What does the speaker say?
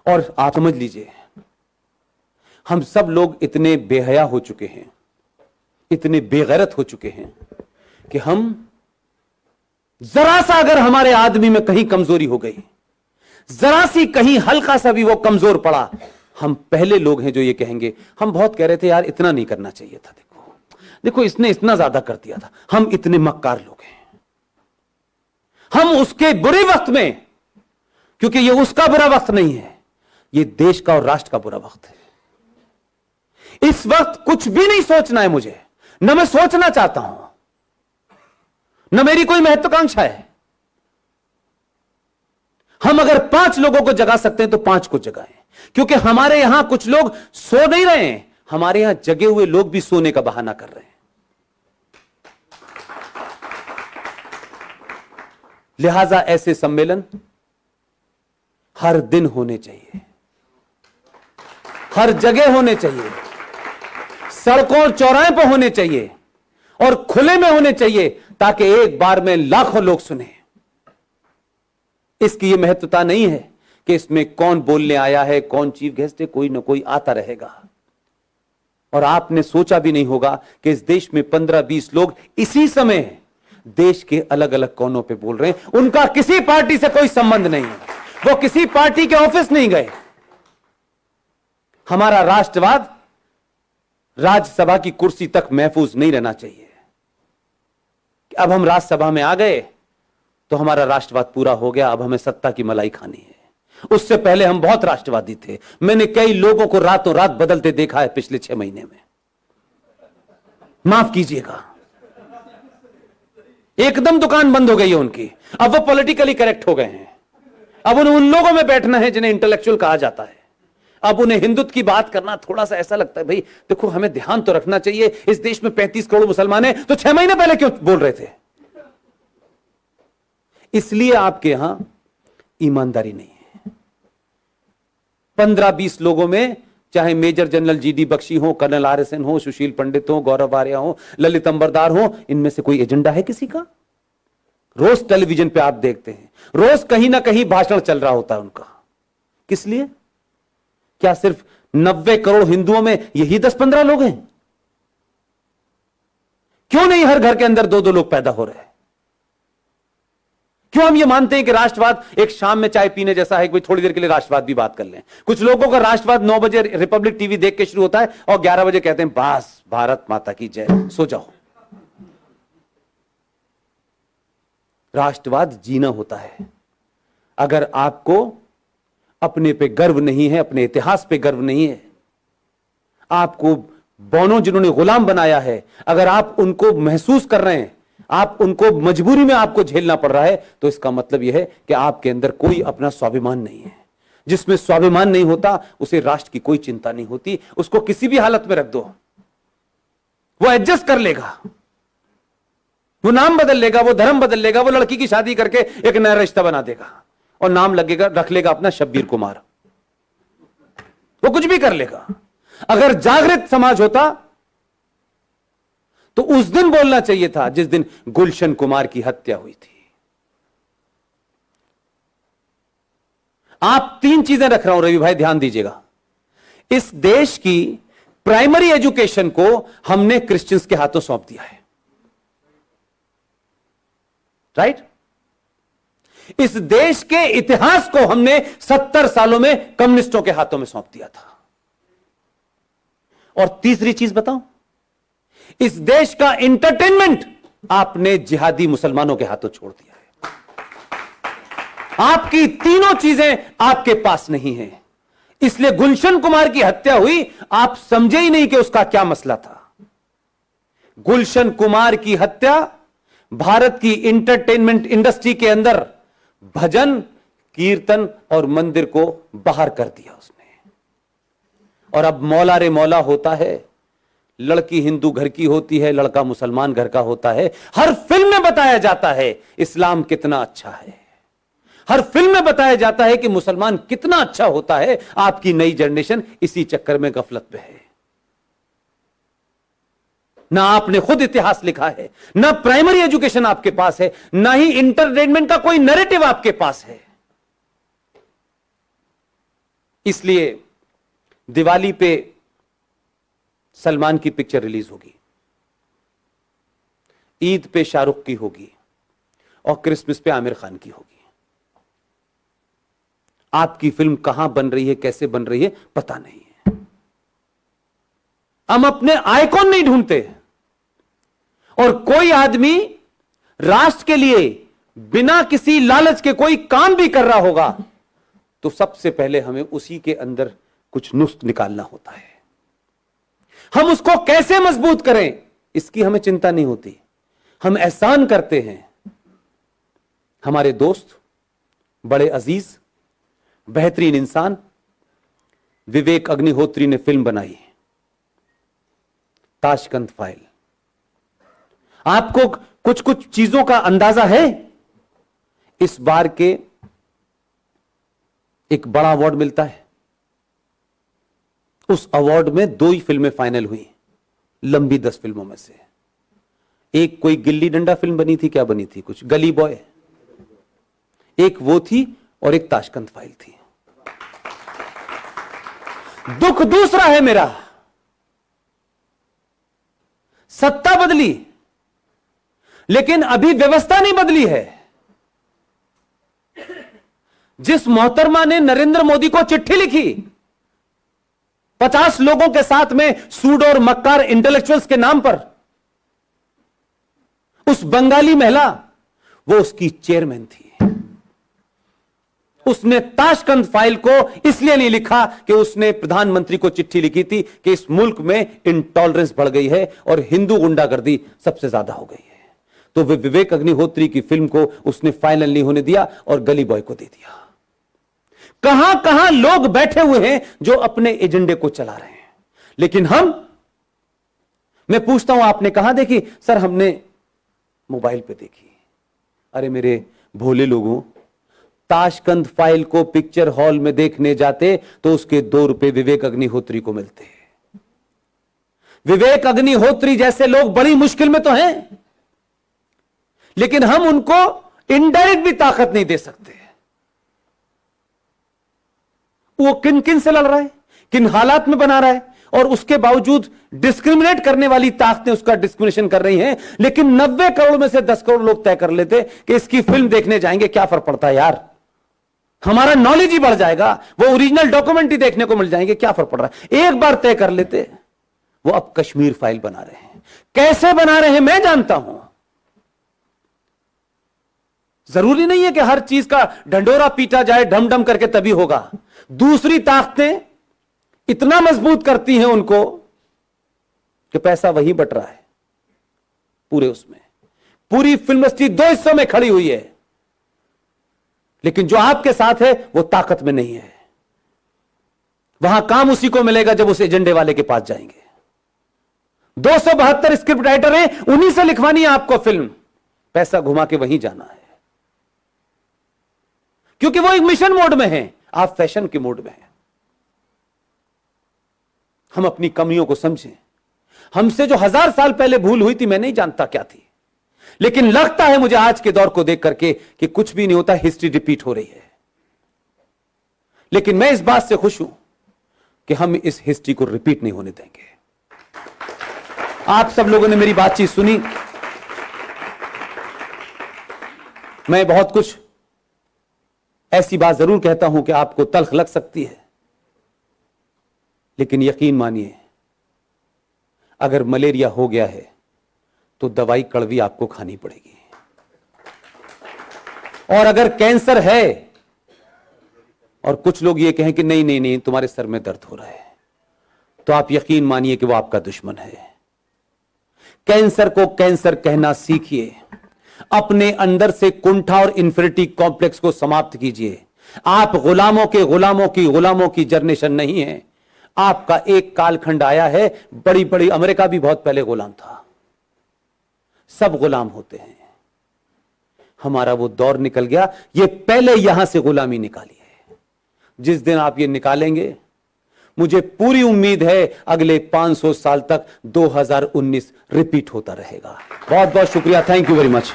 और आप समझ लीजिए, हम सब लोग इतने बेहया हो चुके हैं, इतने बेगैरत हो चुके हैं कि हम जरा सा अगर हमारे आदमी में कहीं कमजोरी हो गई, जरा सी कहीं हल्का सा भी वो कमजोर पड़ा, हम पहले लोग हैं जो ये कहेंगे। हम बहुत कह रहे थे यार इतना नहीं करना चाहिए था, देखो देखो इसने इतना ज्यादा कर दिया था, हम इतने मक्कार लोग हैं। हम उसके बुरे वक्त में, क्योंकि ये उसका बुरा वक्त नहीं है, ये देश का और राष्ट्र का बुरा वक्त है। इस वक्त कुछ भी नहीं सोचना है मुझे, न मैं सोचना चाहता हूं, न मेरी कोई महत्वाकांक्षा है। हम अगर 5 लोगों को जगा सकते हैं तो 5 को जगाएं, क्योंकि हमारे यहां कुछ लोग सो नहीं रहे हैं, हमारे यहां जगे हुए लोग भी सोने का बहाना कर रहे हैं। लिहाजा ऐसे सम्मेलन हर दिन होने चाहिए, हर जगह होने चाहिए, सड़कों और चौराहे पर होने चाहिए और खुले में होने चाहिए, ताकि एक बार में लाखों लोग सुने। इसकी यह महत्वता नहीं है कि इसमें कौन बोलने आया है, कौन चीफ गेस्ट है, कोई ना कोई आता रहेगा। और आपने सोचा भी नहीं होगा कि इस देश में 15-20 लोग इसी समय देश के अलग अलग कोनों पे बोल रहे हैं। उनका किसी पार्टी से कोई संबंध नहीं है, वो किसी पार्टी के ऑफिस नहीं गए। हमारा राष्ट्रवाद राज्यसभा की कुर्सी तक महफूज नहीं रहना चाहिए। अब हम राज्यसभा में आ गए तो हमारा राष्ट्रवाद पूरा हो गया, अब हमें सत्ता की मलाई खानी है। उससे पहले हम बहुत राष्ट्रवादी थे। मैंने कई लोगों को रातों रात बदलते देखा है पिछले 6 महीने में, माफ कीजिएगा। एकदम दुकान बंद हो गई है उनकी, अब वो पॉलिटिकली करेक्ट हो गए हैं। अब उन्हें उन लोगों में बैठना है जिन्हें इंटेलेक्चुअल कहा जाता है। अब उन्हें हिंदुत्व की बात करना थोड़ा सा ऐसा लगता है, भाई देखो हमें ध्यान तो रखना चाहिए, इस देश में 35 करोड़ मुसलमान हैं, तो 6 महीने पहले क्यों बोल रहे थे? इसलिए आपके यहां ईमानदारी नहीं है। 15-20 लोगों में, चाहे मेजर जनरल जीडी बख्शी हो, कर्नल RSN हो, सुशील पंडित हो, गौरव आर्या हो, ललित अंबरदार हो, इनमें से कोई एजेंडा है किसी का? रोज टेलीविजन पे आप देखते हैं, रोज कहीं ना कहीं भाषण चल रहा होता है उनका। किस लिए? क्या सिर्फ 90 करोड़ हिंदुओं में यही 10-15 लोग हैं? क्यों नहीं हर घर के अंदर 2-2 लोग पैदा हो रहे हैं? क्यों हम ये मानते हैं कि राष्ट्रवाद एक शाम में चाय पीने जैसा है कि भाई थोड़ी देर के लिए राष्ट्रवाद भी बात कर लें? कुछ लोगों का राष्ट्रवाद 9 बजे रिपब्लिक टीवी देख के शुरू होता है और 11 बजे कहते हैं बस भारत माता की जय, सो जाओ। राष्ट्रवाद जीना होता है। अगर आपको अपने पे गर्व नहीं है, अपने इतिहास पे गर्व नहीं है, आपको बौनों जिन्होंने गुलाम बनाया है, अगर आप उनको महसूस कर रहे हैं, आप उनको मजबूरी में आपको झेलना पड़ रहा है, तो इसका मतलब यह है कि आपके अंदर कोई अपना स्वाभिमान नहीं है। जिसमें स्वाभिमान नहीं होता उसे राष्ट्र की कोई चिंता नहीं होती। उसको किसी भी हालत में रख दो, वो एडजस्ट कर लेगा, वो नाम बदल लेगा, वो धर्म बदल लेगा, वो लड़की की शादी करके एक नया रिश्ता बना देगा और नाम लगेगा, रख लेगा अपना शब्बीर कुमार। वो कुछ भी कर लेगा। अगर जागृत समाज होता तो उस दिन बोलना चाहिए था जिस दिन गुलशन कुमार की हत्या हुई थी। आप 3 चीजें रख रहा हूं रवि भाई, ध्यान दीजिएगा। इस देश की प्राइमरी एजुकेशन को हमने क्रिश्चियंस के हाथों सौंप दिया है, राइट? इस देश के इतिहास को हमने 70 सालों में कम्युनिस्टों के हाथों में सौंप दिया था। और तीसरी चीज बताऊं, इस देश का एंटरटेनमेंट आपने जिहादी मुसलमानों के हाथों छोड़ दिया है। आपकी तीनों चीजें आपके पास नहीं है। इसलिए गुलशन कुमार की हत्या हुई, आप समझे ही नहीं कि उसका क्या मसला था। गुलशन कुमार की हत्या भारत की एंटरटेनमेंट इंडस्ट्री के अंदर भजन, कीर्तन और मंदिर को बाहर कर दिया उसने। और अब मौला रे मौला होता है, लड़की हिंदू घर की होती है, लड़का मुसलमान घर का होता है। हर फिल्म में बताया जाता है इस्लाम कितना अच्छा है, हर फिल्म में बताया जाता है कि मुसलमान कितना अच्छा होता है। आपकी नई जनरेशन इसी चक्कर में गफलत में है। ना आपने खुद इतिहास लिखा है, ना प्राइमरी एजुकेशन आपके पास है, ना ही इंटरटेनमेंट का कोई नैरेटिव आपके पास है। इसलिए दिवाली पे सलमान की पिक्चर रिलीज होगी, ईद पे शाहरुख की होगी और क्रिसमस पे आमिर खान की होगी। आपकी फिल्म कहां बन रही है, कैसे बन रही है, पता नहीं है। हम अपने आइकॉन नहीं ढूंढते, और कोई आदमी राष्ट्र के लिए बिना किसी लालच के कोई काम भी कर रहा होगा तो सबसे पहले हमें उसी के अंदर कुछ नुस्ख निकालना होता है। हम उसको कैसे मजबूत करें इसकी हमें चिंता नहीं होती। हम एहसान करते हैं। हमारे दोस्त, बड़े अजीज, बेहतरीन इंसान विवेक अग्निहोत्री ने फिल्म बनाई ताशकंद फाइल। आपको कुछ कुछ चीजों का अंदाजा है? इस बार के एक बड़ा अवार्ड मिलता है, उस अवार्ड में 2 ही फिल्में फाइनल हुई लंबी 10 फिल्मों में से। एक कोई गिल्ली डंडा फिल्म बनी थी, क्या बनी थी, कुछ गली बॉय, एक वो थी और एक ताशकंद फाइल थी। दुख दूसरा है मेरा, सत्ता बदली लेकिन अभी व्यवस्था नहीं बदली है। जिस मोहतरमा ने नरेंद्र मोदी को चिट्ठी लिखी 50 लोगों के साथ में सूड और मक्कार इंटेलेक्चुअल्स के नाम पर, उस बंगाली महिला वो उसकी चेयरमैन थी। उसने ताशकंद फाइल को इसलिए नहीं लिखा कि उसने प्रधानमंत्री को चिट्ठी लिखी थी कि इस मुल्क में इंटॉलरेंस बढ़ गई है और हिंदू गुंडागर्दी सबसे ज्यादा हो गई है, तो वे विवेक अग्निहोत्री की फिल्म को उसने फाइनल नहीं होने दिया और गली बॉय को दे दिया। कहां कहां लोग बैठे हुए हैं जो अपने एजेंडे को चला रहे हैं, लेकिन मैं पूछता हूं आपने कहां देखी? सर हमने मोबाइल पे देखी। अरे मेरे भोले लोगों, ताशकंद फाइल को पिक्चर हॉल में देखने जाते तो उसके 2 रुपए विवेक अग्निहोत्री को मिलते। विवेक अग्निहोत्री जैसे लोग बड़ी मुश्किल में तो हैं, लेकिन हम उनको इनडायरेक्ट भी ताकत नहीं दे सकते। वो किन किन से लड़ रहा है, किन हालात में बना रहा है, और उसके बावजूद डिस्क्रिमिनेट करने वाली ताकतें उसका डिस्क्रिमिनेशन कर रही हैं। लेकिन 90 करोड़ में से 10 करोड़ लोग तय कर लेते कि इसकी फिल्म देखने जाएंगे, क्या फर्क पड़ता है यार, हमारा नॉलेज ही बढ़ जाएगा, वो ओरिजिनल डॉक्यूमेंट ही देखने को मिल जाएंगे, क्या फर्क पड़ रहा है। एक बार तय कर लेते। वो अब कश्मीर फाइल बना रहे हैं। कैसे बना रहे हैं मैं जानता हूं। जरूरी नहीं है कि हर चीज का ढंडोरा पीटा जाए ढम ढम करके तभी होगा। दूसरी ताकतें इतना मजबूत करती हैं उनको कि पैसा वही बट रहा है पूरे उसमें। पूरी फिल्म इंडस्ट्री 2 हिस्सों में खड़ी हुई है, लेकिन जो आपके साथ है वो ताकत में नहीं है। वहां काम उसी को मिलेगा जब उस एजेंडे वाले के पास जाएंगे। 272 स्क्रिप्ट राइटर हैं, उन्हीं से लिखवानी है आपको फिल्म, पैसा घुमा के वहीं जाना है, क्योंकि वो एक मिशन मोड में है, आप फैशन के मोड में हैं। हम अपनी कमियों को समझें। हमसे जो 1000 साल पहले भूल हुई थी मैं नहीं जानता क्या थी, लेकिन लगता है मुझे आज के दौर को देख करके कि कुछ भी नहीं होता, हिस्ट्री रिपीट हो रही है। लेकिन मैं इस बात से खुश हूं कि हम इस हिस्ट्री को रिपीट नहीं होने देंगे। आप सब लोगों ने मेरी बातचीत सुनी। मैं बहुत कुछ ऐसी बात जरूर कहता हूं कि आपको तल्ख लग सकती है, लेकिन यकीन मानिए अगर मलेरिया हो गया है तो दवाई कड़वी आपको खानी पड़ेगी, और अगर कैंसर है और कुछ लोग ये कहें कि नहीं नहीं नहीं तुम्हारे सर में दर्द हो रहा है, तो आप यकीन मानिए कि वो आपका दुश्मन है। कैंसर को कैंसर कहना सीखिए। अपने अंदर से कुंठा और इंफिनिटी कॉम्प्लेक्स को समाप्त कीजिए। आप गुलामों की जनरेशन नहीं है। आपका एक कालखंड आया है, बड़ी बड़ी, अमेरिका भी बहुत पहले गुलाम था, सब गुलाम होते हैं। हमारा वो दौर निकल गया, ये पहले यहां से गुलामी निकाली है। जिस दिन आप ये निकालेंगे, मुझे पूरी उम्मीद है अगले 500 साल तक 2019 रिपीट होता रहेगा। बहुत बहुत शुक्रिया, थैंक यू वेरी मच।